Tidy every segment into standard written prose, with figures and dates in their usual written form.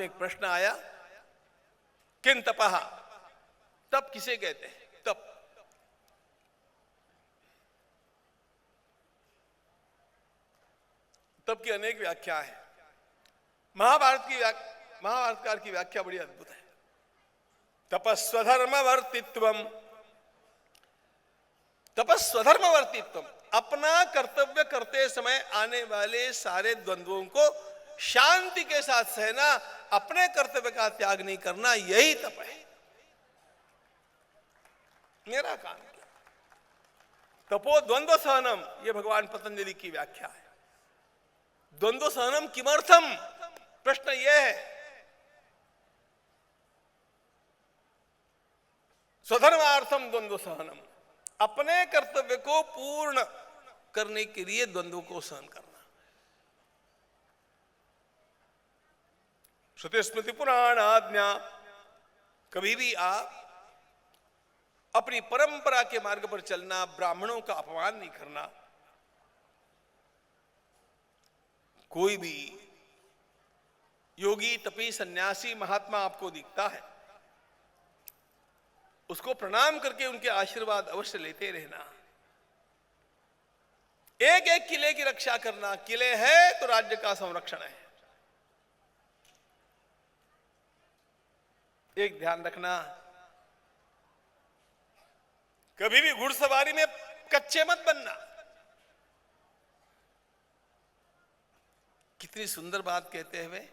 में एक प्रश्न आया, किन तपः, तप किसे कहते हैं? तप तप की अनेक व्याख्या है। महाभारतकार की व्याख्या बड़ी अद्भुत है। तपस्वधर्मवर्तित्वम, तपस्वधर्मवर्तित्वम, अपना कर्तव्य करते समय आने वाले सारे द्वंद्वों को शांति के साथ सहना, अपने कर्तव्य का त्याग नहीं करना, यही तप है। मेरा काम किया। तपो द्वंद्व सहनम, यह भगवान पतंजलि की व्याख्या है। द्वंद्व सहनम किमर्थम, प्रश्न यह है। स्वधर्मार्थम द्वंद्व सहनम, अपने कर्तव्य को पूर्ण करने के लिए द्वंद्व को सहन करना। श्रुति स्मृति पुराण आज्ञा, कभी भी आप अपनी परंपरा के मार्ग पर चलना, ब्राह्मणों का अपमान नहीं करना। कोई भी योगी, तपी, सन्यासी, महात्मा आपको दिखता है, उसको प्रणाम करके उनके आशीर्वाद अवश्य लेते रहना। एक एक किले की रक्षा करना, किले है तो राज्य का संरक्षण है। एक ध्यान रखना, कभी भी घुड़सवारी में कच्चे मत बनना। कितनी सुंदर बात कहते हैं वे,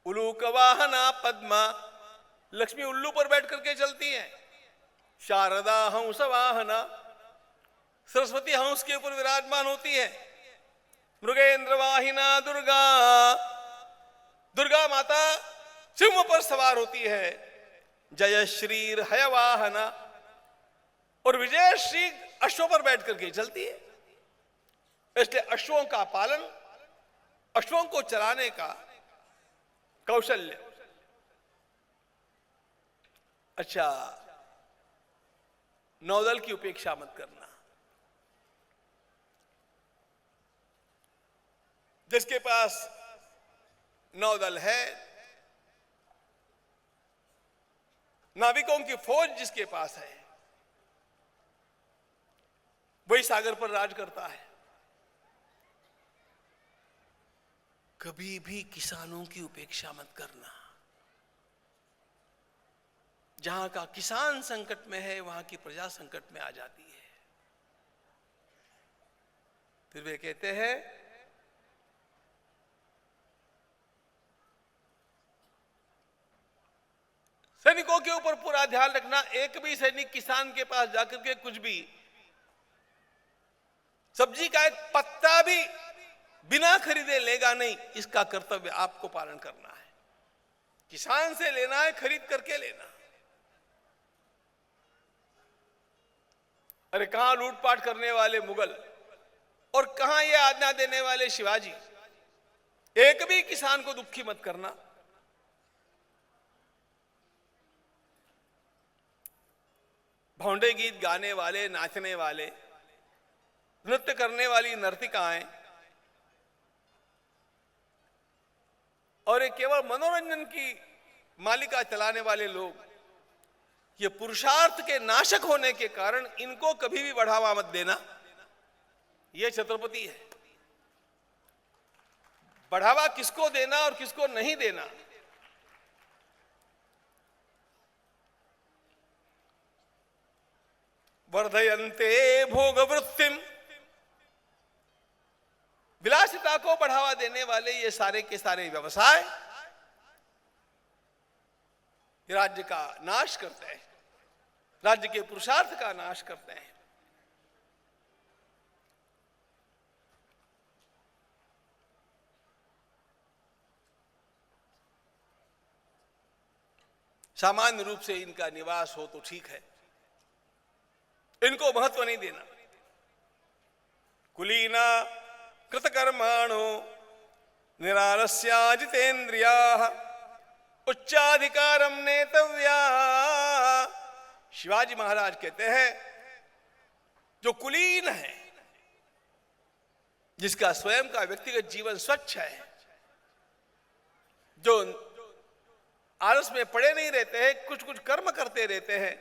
उलूक वाहना पद्मा, लक्ष्मी उल्लू पर बैठ करके चलती हैं। शारदा हंस वाहना, सरस्वती हंस के ऊपर विराजमान होती है। मृगेंद्र वाहिना दुर्गा, दुर्गा माता सिंह पर सवार होती है। जय श्री हयवाहना, और विजय श्री अश्वों पर बैठ करके चलती है। इसलिए अश्वों का पालन, अश्वों को चलाने का कौशल्य। अच्छा, नौदल की उपेक्षा मत करना। जिसके पास नौदल है, नाविकों की फौज जिसके पास है, वही सागर पर राज करता है। कभी भी किसानों की उपेक्षा मत करना। जहां का किसान संकट में है, वहां की प्रजा संकट में आ जाती है। फिर वे कहते हैं, सैनिकों के ऊपर पूरा ध्यान रखना। एक भी सैनिक किसान के पास जाकर के कुछ भी, सब्जी का एक पत्ता भी बिना खरीदे लेगा नहीं, इसका कर्तव्य आपको पालन करना है। किसान से लेना है, खरीद करके लेना। अरे कहां लूटपाट करने वाले मुगल और कहां ये आज्ञा देने वाले शिवाजी। एक भी किसान को दुखी मत करना। भौंडे गीत गाने वाले, नाचने वाले, नृत्य करने वाली नर्तिकाएं और ये केवल मनोरंजन की मालिका चलाने वाले लोग, ये पुरुषार्थ के नाशक होने के कारण इनको कभी भी बढ़ावा मत देना। ये छत्रपति है। बढ़ावा किसको देना और किसको नहीं देना, वर्धयन्ते भोगवृत्तिम, विलासिता को बढ़ावा देने वाले ये सारे के सारे व्यवसाय राज्य का नाश करते हैं, राज्य के पुरुषार्थ का नाश करते हैं। सामान्य रूप से इनका निवास हो तो ठीक है, इनको महत्व नहीं देना। कुलीना कृतकर्माणो निरालस्याजितेन्द्रियाः उच्चाधिकारम नेतव्या। शिवाजी महाराज कहते हैं, जो कुलीन है, जिसका स्वयं का व्यक्तिगत जीवन स्वच्छ है, जो आलस में पड़े नहीं रहते हैं, कुछ कुछ कर्म करते रहते हैं,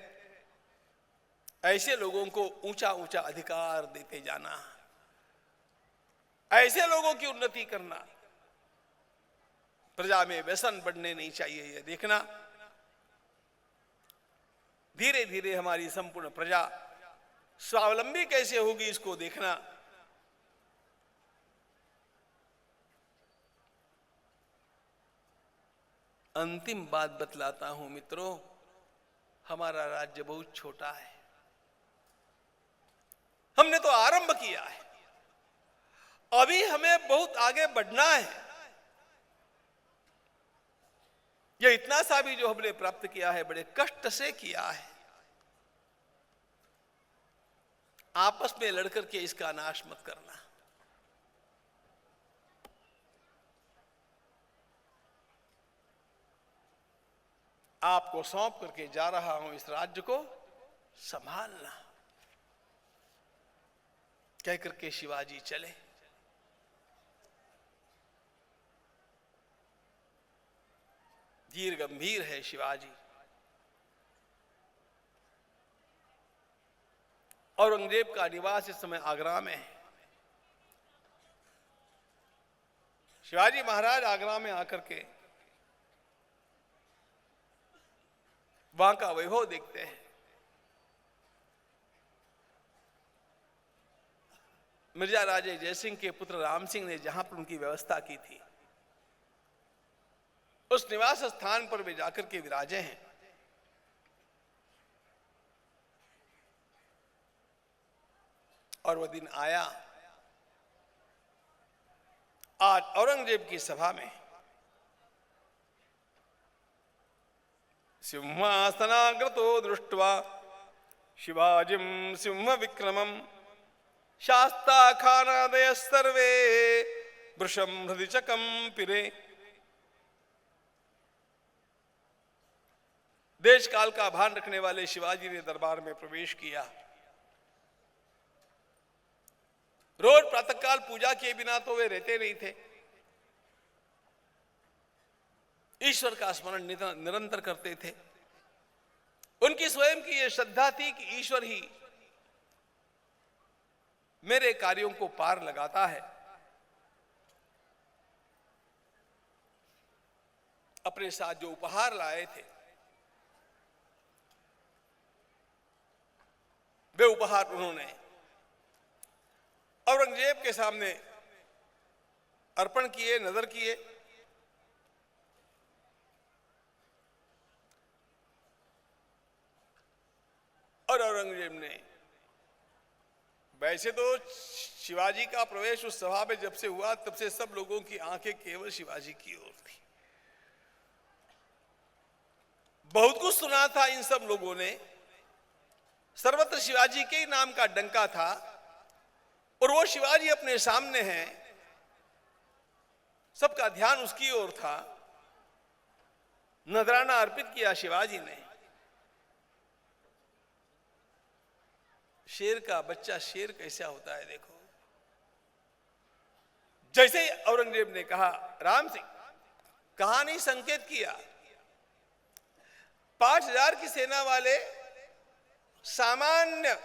ऐसे लोगों को ऊंचा ऊंचा अधिकार देते जाना, ऐसे लोगों की उन्नति करना। प्रजा में व्यसन बढ़ने नहीं चाहिए, यह देखना। धीरे धीरे हमारी संपूर्ण प्रजा स्वावलंबी कैसे होगी, इसको देखना। अंतिम बात बतलाता हूं मित्रों, हमारा राज्य बहुत छोटा है, हमने तो आरंभ किया है, अभी हमें बहुत आगे बढ़ना है। यह इतना सा भी जो हमने प्राप्त किया है बड़े कष्ट से किया है, आपस में लड़कर के इसका नाश मत करना। आपको सौंप करके जा रहा हूं इस राज्य को संभालना, कह करके शिवाजी चले। धीर गंभीर है शिवाजी। औरंगजेब का निवास इस समय आगरा में है। शिवाजी महाराज आगरा में आकर के वहां का वैभव देखते हैं। मिर्जा राजे जयसिंह के पुत्र राम सिंह ने जहां पर उनकी व्यवस्था की थी, उस निवास स्थान पर वे जाकर के विराजे हैं। और वह दिन आया, आज औरंगजेब की सभा में सिंहासनाग्रतो दृष्ट्वा शिवाजिम सिंह विक्रमम शास्ता खानादय सर्वे वृषम हृदि चकंपिरे। देश काल का भान रखने वाले शिवाजी ने दरबार में प्रवेश किया। रोज प्रातःकाल पूजा किए बिना तो वे रहते नहीं थे, ईश्वर का स्मरण निरंतर करते थे। उनकी स्वयं की यह श्रद्धा थी कि ईश्वर ही मेरे कार्यों को पार लगाता है। अपने साथ जो उपहार लाए थे वे उपहार उन्होंने औरंगजेब के सामने अर्पण किए, नजर किए। और औरंगजेब ने, वैसे तो शिवाजी का प्रवेश उस सभा में जब से हुआ तब से सब लोगों की आंखें केवल शिवाजी की ओर थी। बहुत कुछ सुना था इन सब लोगों ने, सर्वत्र शिवाजी के ही नाम का डंका था, और वो शिवाजी अपने सामने हैं, सबका ध्यान उसकी ओर था। नजराना अर्पित किया शिवाजी ने। शेर का बच्चा शेर कैसा होता है देखो। जैसे ही औरंगजेब ने कहा राम सिंह, कहानी संकेत किया, 5000 की सेना वाले सामान्य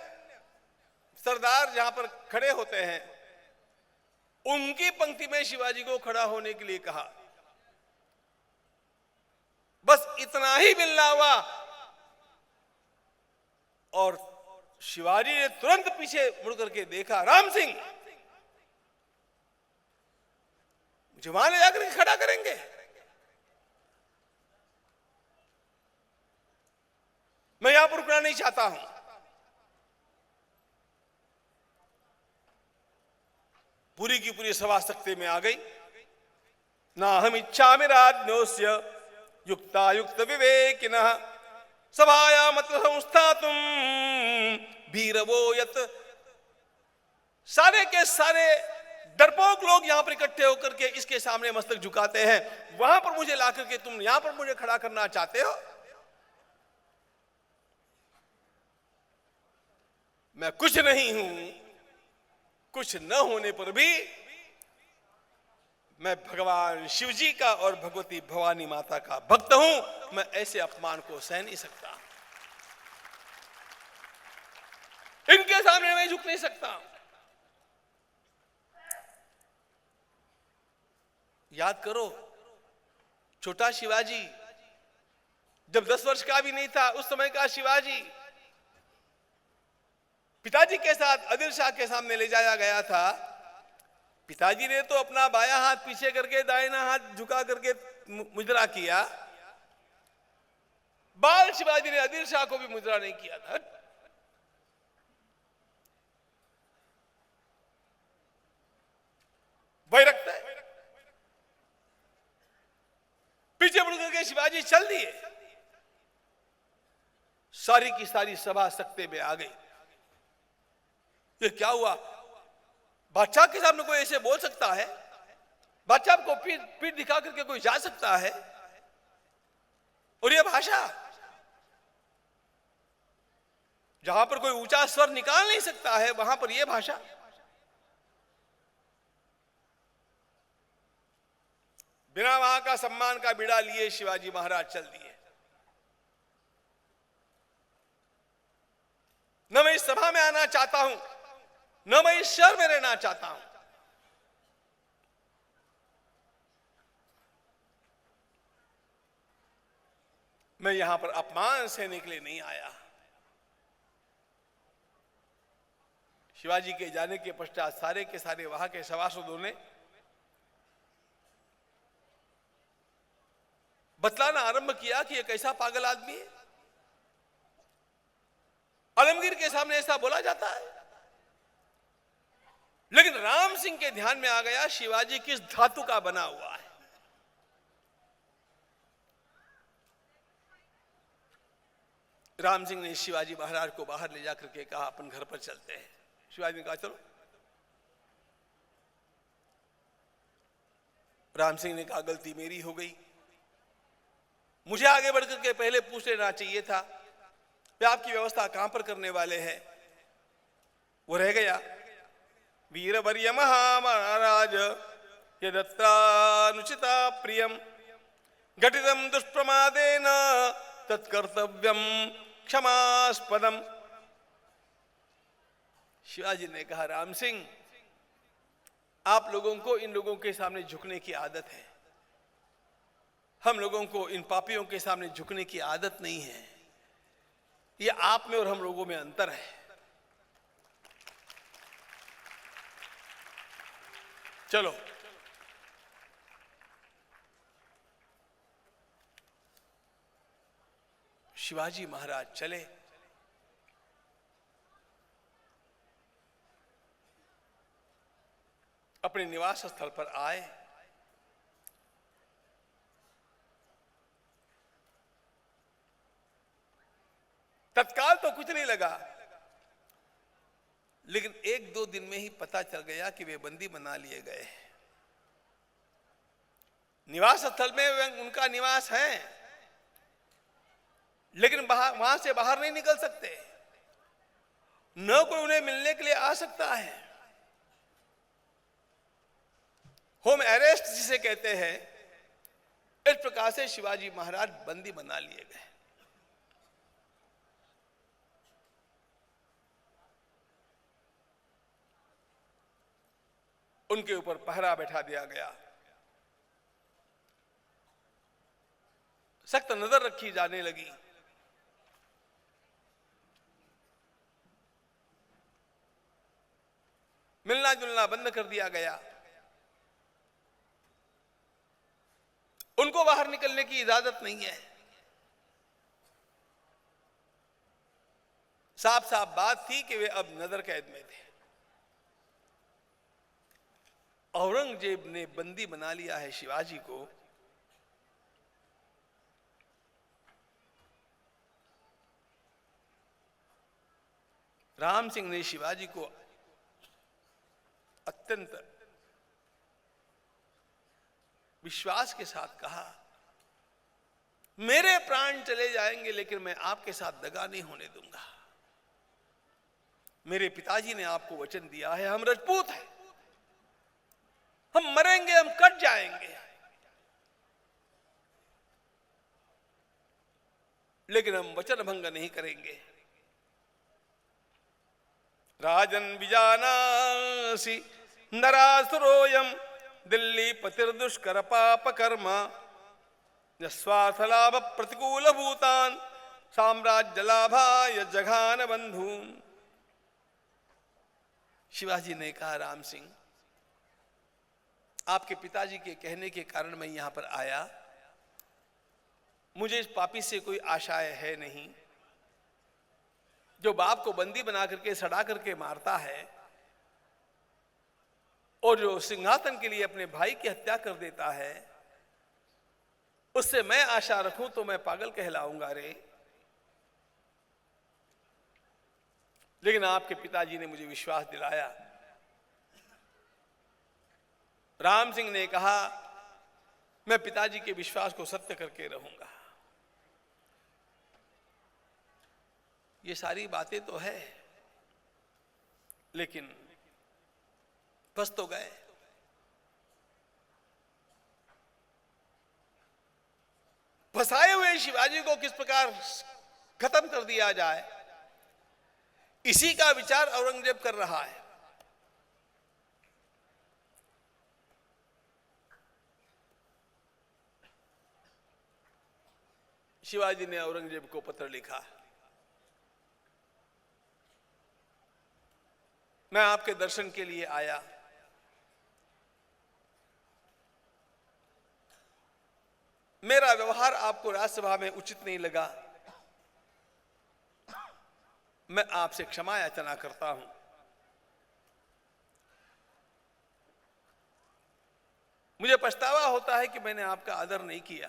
सरदार जहां पर खड़े होते हैं, उनकी पंक्ति में शिवाजी को खड़ा होने के लिए कहा। बस इतना ही मिलना हुआ और शिवाजी ने तुरंत पीछे मुड़ करके देखा, राम सिंह मुझे वहां ले जाकर के खड़ा करेंगे। मैं यहां पर रुकना नहीं चाहता हूं। पूरी की पूरी सभा सख्ते में आ गई। ना हम इच्छा में राज्ञोस्य युक्ता युक्त विवेकिनः सभायाम संस्थातुम भीरवो यत। सारे के सारे डरपोक लोग यहां पर इकट्ठे होकर के इसके सामने मस्तक झुकाते हैं। वहां पर मुझे लाकर के तुम यहां पर मुझे खड़ा करना चाहते हो? मैं कुछ नहीं हूं, कुछ न होने पर भी मैं भगवान शिव जी का और भगवती भवानी माता का भक्त हूं, मैं ऐसे अपमान को सह नहीं सकता, इनके सामने मैं झुक नहीं सकता। याद करो, छोटा शिवाजी जब 10 वर्ष का भी नहीं था, उस समय का शिवाजी पिताजी के साथ आदिल शाह के सामने ले जाया गया था। पिताजी ने तो अपना बायां हाथ पीछे करके दाहिना हाथ झुका करके मुद्रा किया, बाल शिवाजी ने आदिल शाह को भी मुद्रा नहीं किया था। वही रखता है। पीछे मुड़ करके शिवाजी चल दिए, सारी की सारी सभा सख्ते में आ गई। ये क्या हुआ? बादशाह के सामने कोई ऐसे बोल सकता है? बादशाह को पीठ दिखा करके कोई जा सकता है? और ये भाषा, जहां पर कोई ऊंचा स्वर निकाल नहीं सकता है, वहां पर यह भाषा। बिना वहां का सम्मान का बीड़ा लिए शिवाजी महाराज चल दिए। न मैं इस सभा में आना चाहता हूं, न मैं इस शहर में रहना चाहता हूं। मैं यहां पर अपमान सहने के लिए नहीं आया। शिवाजी के जाने के पश्चात सारे के सारे वहां के सभासदों ने बतलाना आरंभ किया कि यह कैसा पागल आदमी है, आलमगीर के सामने ऐसा बोला जाता है। लेकिन राम सिंह के ध्यान में आ गया शिवाजी किस धातु का बना हुआ है। राम सिंह ने शिवाजी महाराज को बाहर ले जाकर के कहा, अपन घर पर चलते हैं। शिवाजी ने कहा चलो। राम सिंह ने कहा, गलती मेरी हो गई, मुझे आगे बढ़कर के पहले पूछ लेना चाहिए था कि आपकी व्यवस्था कहां पर करने वाले हैं। वो रह गया। वीरवर्य महाराज यदत्रानुचिता प्रियम घटितम दुष्प्रमादेन तत्कर्तव्यम क्षमास्पदम। शिवाजी ने कहा, राम सिंह, आप लोगों को इन लोगों के सामने झुकने की आदत है, हम लोगों को इन पापियों के सामने झुकने की आदत नहीं है। ये आप में और हम लोगों में अंतर है। चलो। शिवाजी महाराज चले। अपने निवास स्थल पर आए। तत्काल तो कुछ नहीं लगा, लेकिन 1-2 दिन में ही पता चल गया कि वे बंदी बना लिए गए। निवास स्थल में उनका निवास है, लेकिन वहां से बाहर नहीं निकल सकते, न कोई उन्हें मिलने के लिए आ सकता है। होम अरेस्ट जिसे कहते हैं, इस प्रकार से शिवाजी महाराज बंदी बना लिए गए। उनके ऊपर पहरा बैठा दिया गया, सख्त नजर रखी जाने लगी। मिलना जुलना बंद कर दिया गया। उनको बाहर निकलने की इजाजत नहीं है। साफ साफ बात थी कि वे अब नजर कैद में थे। औरंगजेब ने बंदी बना लिया है शिवाजी को। राम सिंह ने शिवाजी को अत्यंत विश्वास के साथ कहा, मेरे प्राण चले जाएंगे लेकिन मैं आपके साथ दगा नहीं होने दूंगा। मेरे पिताजी ने आपको वचन दिया है, हम राजपूत हैं, हम मरेंगे, हम कट जाएंगे, लेकिन हम वचन भंग नहीं करेंगे। राजन विजानासि नरासुरोयम दिल्ली पतिर्दुष्कर पाप कर्म स्वार्थ लाभ प्रतिकूल भूतान साम्राज्य लाभाय जघान बंधु। शिवाजी ने कहा, राम सिंह, आपके पिताजी के कहने के कारण मैं यहां पर आया। मुझे इस पापी से कोई आशाएं है नहीं, जो बाप को बंदी बना करके सड़ा करके मारता है और जो सिंहासन के लिए अपने भाई की हत्या कर देता है, उससे मैं आशा रखूं तो मैं पागल कहलाऊंगा रे। लेकिन आपके पिताजी ने मुझे विश्वास दिलाया। राम सिंह ने कहा, मैं पिताजी के विश्वास को सत्य करके रहूंगा। ये सारी बातें तो है, लेकिन फंस तो गए। फंसाए हुए शिवाजी को किस प्रकार खत्म कर दिया जाए, इसी का विचार औरंगजेब कर रहा है। शिवाजी ने औरंगजेब को पत्र लिखा, मैं आपके दर्शन के लिए आया। मेरा व्यवहार आपको राज्यसभा में उचित नहीं लगा, मैं आपसे क्षमा याचना करता हूं। मुझे पछतावा होता है कि मैंने आपका आदर नहीं किया।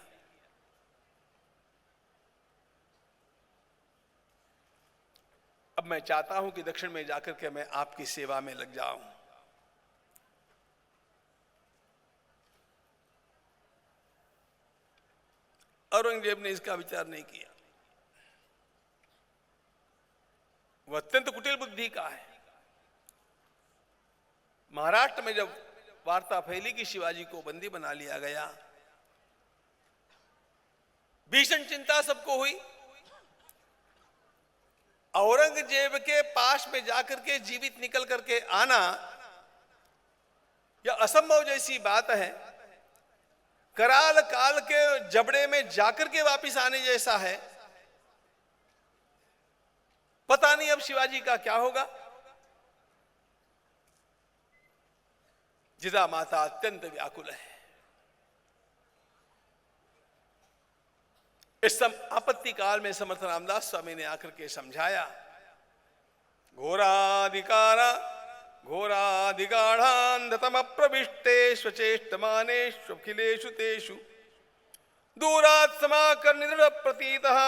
अब मैं चाहता हूं कि दक्षिण में जाकर के मैं आपकी सेवा में लग जाऊं। औरंगजेब ने इसका विचार नहीं किया। वह अत्यंत कुटिल बुद्धि का है। महाराष्ट्र में जब वार्ता फैली कि शिवाजी को बंदी बना लिया गया, भीषण चिंता सबको हुई। औरंगजेब के पास में जाकर के जीवित निकल करके आना यह असंभव जैसी बात है। कराल काल के जबड़े में जाकर के वापिस आने जैसा है। पता नहीं अब शिवाजी का क्या होगा। जिदा माता अत्यंत व्याकुल है। इस आपत्ति काल में समर्थ रामदास स्वामी ने आकर के समझाया, घोराधिकारा घोराधिगाढ़ान्धतम प्रविष्टेष्व चेष्टमानेष्वखिलेषु तेषु दूरात् समाकर निदृढ़ प्रतीतः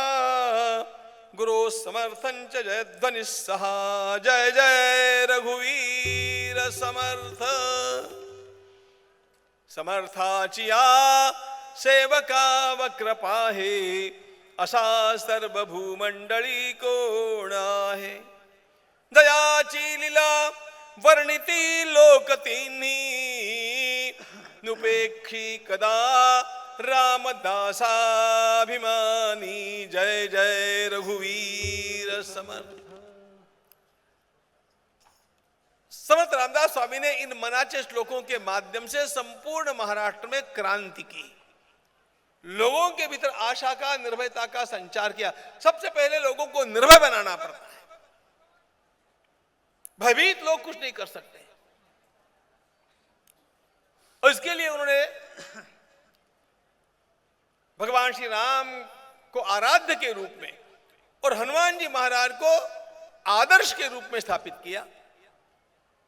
गुरो समर्थं च जयध्वनिः सहा। जय जय रघुवीर समर्थ। समर्थाचिया सेवका वक्रपाहे असा सर्वभूमंडली को नाहे। दयाची लीला वर्णिती लोकतीनी नुपेक्षी कदा रामदासाभिमानी। जय जय रघुवीर समर्थ। समर्थ रामदास स्वामी ने इन मनाचे श्लोकों के माध्यम से संपूर्ण महाराष्ट्र में क्रांति की। लोगों के भीतर आशा का, निर्भयता का संचार किया। सबसे पहले लोगों को निर्भय बनाना पड़ता है। भयभीत लोग कुछ नहीं कर सकते। और इसके लिए उन्होंने भगवान श्री राम को आराध्य के रूप में और हनुमान जी महाराज को आदर्श के रूप में स्थापित किया।